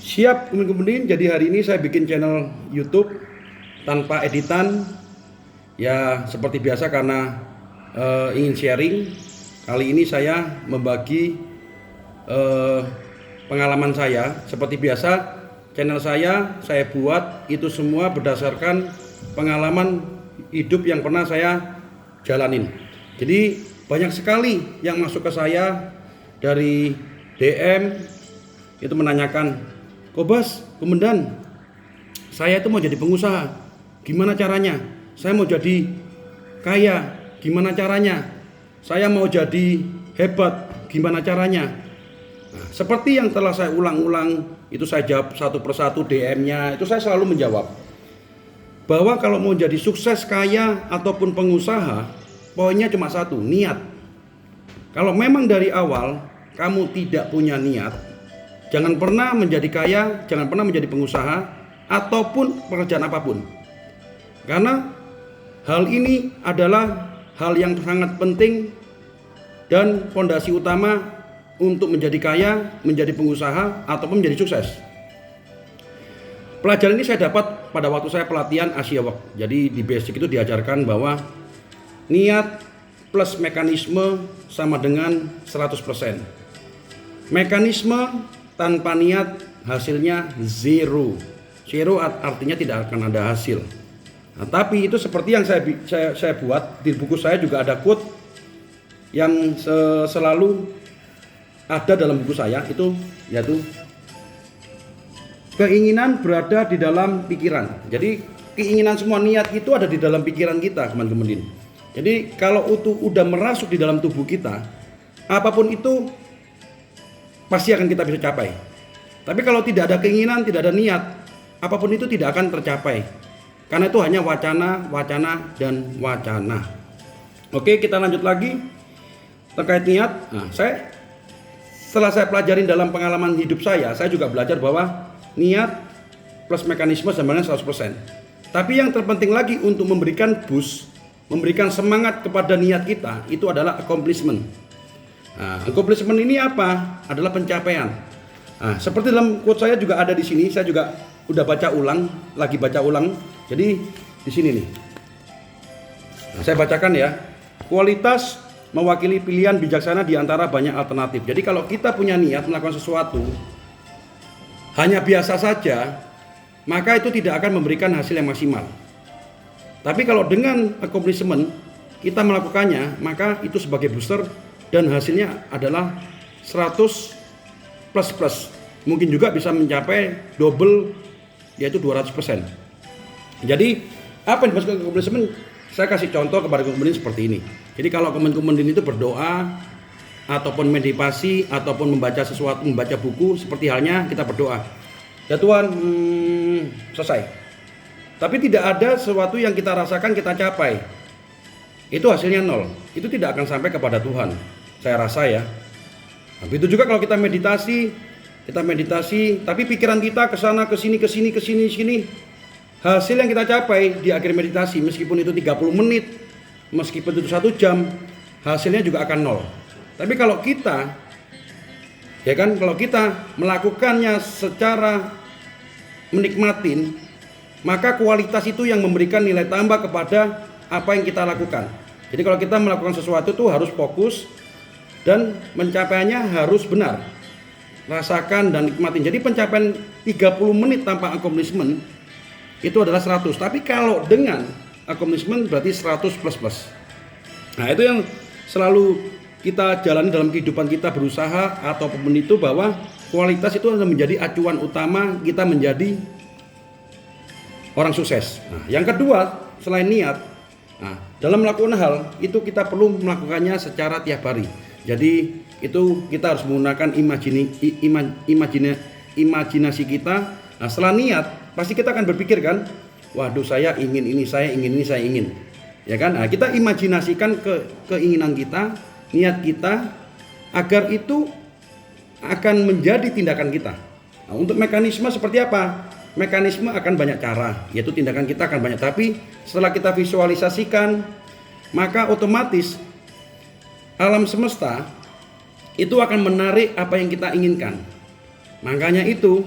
Siap kemudian, jadi hari ini saya bikin channel YouTube tanpa editan. Ya seperti biasa karena ingin sharing. Kali ini saya membagi pengalaman saya. Seperti biasa channel saya buat itu semua berdasarkan pengalaman hidup yang pernah saya jalanin. Jadi banyak sekali yang masuk ke saya dari DM itu menanyakan, "Kobas, Komandan, saya itu mau jadi pengusaha, gimana caranya? Saya mau jadi kaya, gimana caranya? Saya mau jadi hebat, gimana caranya?" Nah, seperti yang telah saya ulang-ulang, itu saya jawab satu persatu DM-nya, itu saya selalu menjawab bahwa kalau mau jadi sukses, kaya, ataupun pengusaha, poinnya cuma satu, niat. Kalau memang dari awal kamu tidak punya niat, jangan pernah menjadi kaya, jangan pernah menjadi pengusaha, ataupun pekerjaan apapun. Karena hal ini adalah hal yang sangat penting dan fondasi utama untuk menjadi kaya, menjadi pengusaha, ataupun menjadi sukses. Pelajaran ini saya dapat pada waktu saya pelatihan Asia Work. Jadi di basic itu diajarkan bahwa niat plus mekanisme sama dengan 100%. Mekanisme tanpa niat hasilnya zero. Zero artinya tidak akan ada hasil. Nah, tapi itu seperti yang saya buat di buku saya juga ada quote yang selalu ada dalam buku saya, itu yaitu keinginan berada di dalam pikiran. Jadi keinginan semua, niat itu ada di dalam pikiran kita, teman-teman. Jadi kalau itu udah merasuk di dalam tubuh kita, apapun itu pasti akan kita bisa capai. Tapi kalau tidak ada keinginan, tidak ada niat, apapun itu tidak akan tercapai. Karena itu hanya wacana, wacana, dan wacana. Oke, kita lanjut lagi terkait niat. Nah, setelah saya pelajarin dalam pengalaman hidup saya juga belajar bahwa niat plus mekanisme sama dengan 100%. Tapi yang terpenting lagi untuk memberikan boost, memberikan semangat kepada niat kita, itu adalah accomplishment. Nah, accomplishment ini apa? Adalah pencapaian. Nah, seperti dalam quote saya juga ada di sini, saya juga udah baca ulang, lagi baca ulang. Jadi di sini nih. Nah, saya bacakan ya. Kualitas mewakili pilihan bijaksana di antara banyak alternatif. Jadi kalau kita punya niat melakukan sesuatu hanya biasa saja, maka itu tidak akan memberikan hasil yang maksimal. Tapi kalau dengan accomplishment kita melakukannya, maka itu sebagai booster dan hasilnya adalah 100 plus. Mungkin juga bisa mencapai double, yaitu 200%. Jadi apa yang dimaksud accomplishment? Saya kasih contoh kepada teman-teman seperti ini. Jadi kalau teman-teman itu berdoa ataupun meditasi ataupun membaca sesuatu, membaca buku, seperti halnya kita berdoa, ya Tuhan, selesai. Tapi tidak ada sesuatu yang kita rasakan, kita capai, itu hasilnya nol. Itu tidak akan sampai kepada Tuhan, saya rasa ya. Nah, itu juga kalau kita meditasi, tapi pikiran kita ke sana, ke sini, hasil yang kita capai di akhir meditasi, meskipun itu 30 menit, meskipun itu 1 jam, hasilnya juga akan nol. Tapi kalau kita, kalau kita melakukannya secara menikmatin, maka kualitas itu yang memberikan nilai tambah kepada apa yang kita lakukan. Jadi kalau kita melakukan sesuatu itu harus fokus dan mencapainya harus benar. Rasakan dan nikmatin. Jadi pencapaian 30 menit tanpa accomplishment itu adalah 100. Tapi kalau dengan accomplishment berarti 100 plus. Nah, itu yang selalu kita jalani dalam kehidupan kita berusaha ataupun itu, bahwa kualitas itu adalah menjadi acuan utama kita menjadi orang sukses. Nah, yang kedua selain niat, dalam melakukan hal itu kita perlu melakukannya secara tiap hari. Jadi itu kita harus menggunakan imajinasi kita. Nah, setelah niat pasti kita akan berpikir kan, waduh saya ingin ini, saya ingin. Ya kan? Nah, kita imajinasikan keinginan kita, niat kita, agar itu akan menjadi tindakan kita. Nah, untuk mekanisme seperti apa? Mekanisme akan banyak cara, yaitu tindakan kita akan banyak. Tapi setelah kita visualisasikan, maka otomatis alam semesta itu akan menarik apa yang kita inginkan. Makanya itu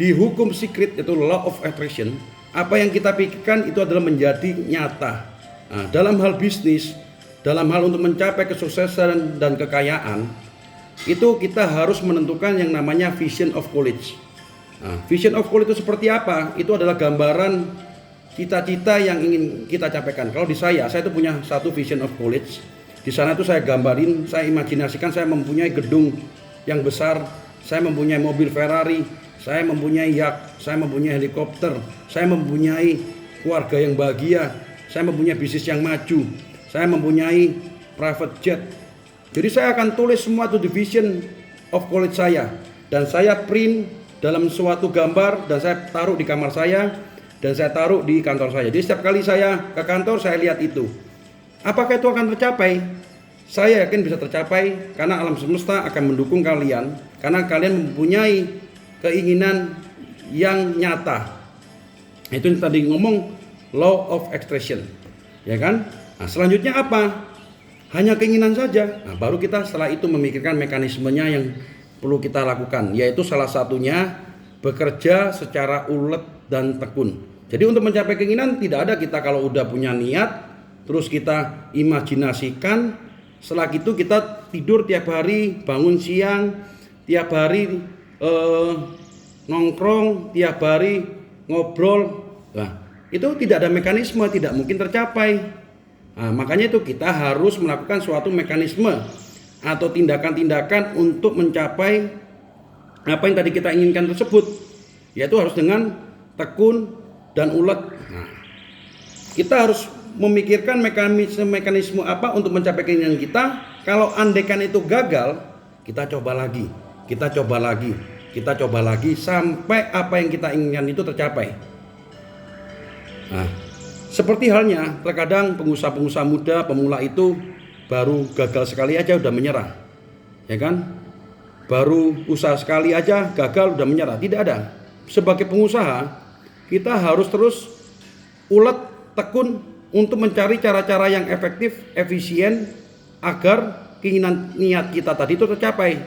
di hukum secret, yaitu law of attraction, apa yang kita pikirkan itu adalah menjadi nyata. Nah, dalam hal bisnis, dalam hal untuk mencapai kesuksesan dan kekayaan, itu kita harus menentukan yang namanya vision of college. Nah, vision of college itu seperti apa? Itu adalah gambaran cita-cita yang ingin kita capaikan. Kalau di saya itu punya satu vision of college. Di sana itu saya gambarin, saya imajinasikan saya mempunyai gedung yang besar, saya mempunyai mobil Ferrari, saya mempunyai yacht, saya mempunyai helikopter, saya mempunyai keluarga yang bahagia, saya mempunyai bisnis yang maju, saya mempunyai private jet. Jadi saya akan tulis semua itu di vision of college saya, dan saya print dalam suatu gambar dan saya taruh di kamar saya dan saya taruh di kantor saya. Jadi setiap kali saya ke kantor saya lihat itu. Apakah itu akan tercapai? Saya yakin bisa tercapai karena alam semesta akan mendukung kalian, karena kalian mempunyai keinginan yang nyata. Itu yang tadi ngomong law of attraction, ya kan? Nah, selanjutnya apa? Hanya keinginan saja. Nah, baru kita setelah itu memikirkan mekanismenya yang perlu kita lakukan, yaitu salah satunya bekerja secara ulet dan tekun. Jadi untuk mencapai keinginan tidak ada kita kalau udah punya niat terus kita imajinasikan, setelah itu kita tidur tiap hari, bangun siang, tiap hari nongkrong, tiap hari ngobrol. Nah, itu tidak ada mekanisme, tidak mungkin tercapai. Nah, makanya itu kita harus melakukan suatu mekanisme atau tindakan-tindakan untuk mencapai apa yang tadi kita inginkan tersebut, yaitu harus dengan tekun dan ulet. Nah, kita harus memikirkan mekanisme apa untuk mencapai keinginan kita. Kalau andaikan itu gagal, kita coba lagi, kita coba lagi, kita coba lagi sampai apa yang kita inginkan itu tercapai. Nah, seperti halnya terkadang pengusaha-pengusaha muda pemula itu baru gagal sekali aja udah menyerah, ya kan? Baru usaha sekali aja gagal udah menyerah. Tidak ada. Sebagai pengusaha kita harus terus ulet, tekun untuk mencari cara-cara yang efektif, efisien agar keinginan niat kita tadi itu tercapai.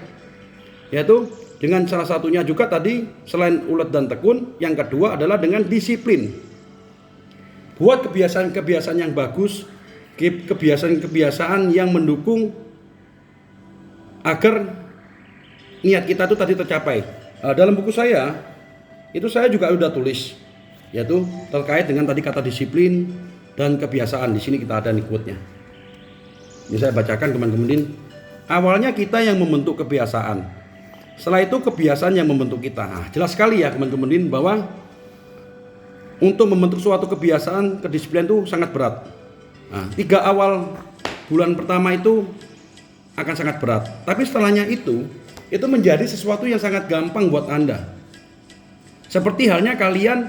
Yaitu dengan salah satunya juga tadi selain ulet dan tekun, yang kedua adalah dengan disiplin. Buat kebiasaan-kebiasaan yang bagus, kebiasaan-kebiasaan yang mendukung agar niat kita itu tadi tercapai. Dalam buku saya, itu saya juga sudah tulis, yaitu terkait dengan tadi kata disiplin dan kebiasaan. Di sini kita ada nih quote-nya. Ini saya bacakan teman-teman. Awalnya kita yang membentuk kebiasaan. Setelah itu kebiasaan yang membentuk kita. Nah, jelas sekali ya teman-teman bahwa untuk membentuk suatu kebiasaan, kedisiplinan itu sangat berat. Nah, 3 awal bulan pertama itu akan sangat berat. Tapi setelahnya itu menjadi sesuatu yang sangat gampang buat Anda. Seperti halnya kalian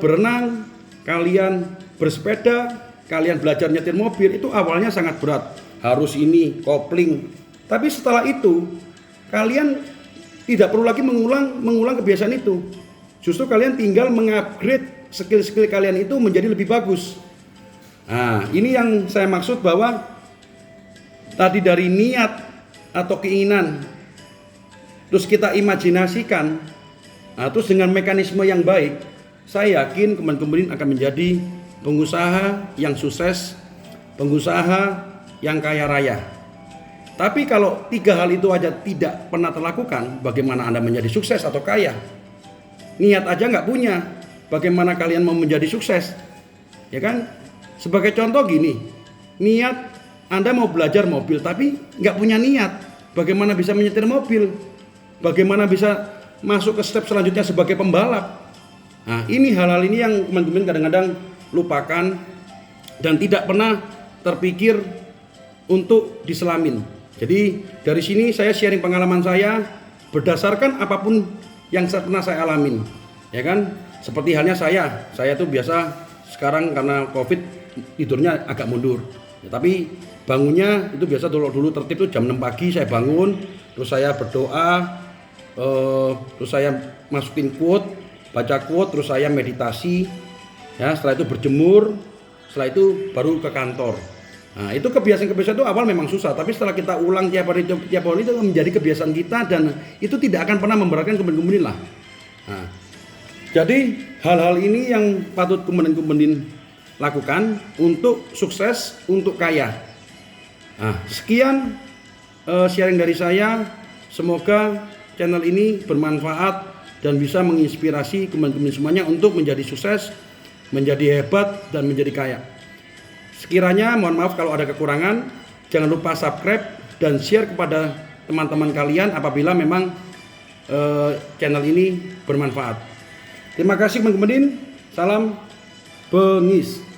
berenang, kalian bersepeda, kalian belajar nyetir mobil, itu awalnya sangat berat. Harus ini, kopling. Tapi setelah itu kalian tidak perlu lagi mengulang kebiasaan itu. Justru kalian tinggal mengupgrade skill-skill kalian itu menjadi lebih bagus. Nah, ini yang saya maksud bahwa tadi dari niat atau keinginan, terus kita imajinasikan, nah, terus dengan mekanisme yang baik, saya yakin teman-teman akan menjadi pengusaha yang sukses, pengusaha yang kaya raya. Tapi kalau 3 hal itu aja tidak pernah terlakukan, bagaimana Anda menjadi sukses atau kaya? Niat aja nggak punya, bagaimana kalian mau menjadi sukses? Ya kan? Sebagai contoh gini, niat Anda mau belajar mobil tapi nggak punya niat, bagaimana bisa menyetir mobil? Bagaimana bisa masuk ke step selanjutnya sebagai pembalap? Nah, ini hal-hal ini yang teman-teman kadang-kadang lupakan dan tidak pernah terpikir untuk diselamin. Jadi dari sini saya sharing pengalaman saya berdasarkan apapun yang pernah saya alamin, ya kan? Seperti halnya saya tuh biasa sekarang karena COVID tidurnya agak mundur, ya, tapi bangunnya itu biasa dulu tertib tuh jam 6 pagi saya bangun, terus saya berdoa, terus saya masukin quote, baca quote, terus saya meditasi, ya, setelah itu berjemur, setelah itu baru ke kantor. Nah, itu kebiasaan-kebiasaan itu awal memang susah, tapi setelah kita ulang tiap hari itu menjadi kebiasaan kita dan itu tidak akan pernah memberatkan teman-teman lah. Nah, jadi hal-hal ini yang patut Kemendin lakukan untuk sukses, untuk kaya. Nah, sekian sharing dari saya. Semoga channel ini bermanfaat dan bisa menginspirasi Kemendim semuanya untuk menjadi sukses, menjadi hebat, dan menjadi kaya. Sekiranya mohon maaf kalau ada kekurangan, jangan lupa subscribe dan share kepada teman-teman kalian apabila memang channel ini bermanfaat. Terima kasih Kemendim. Salam Bengis.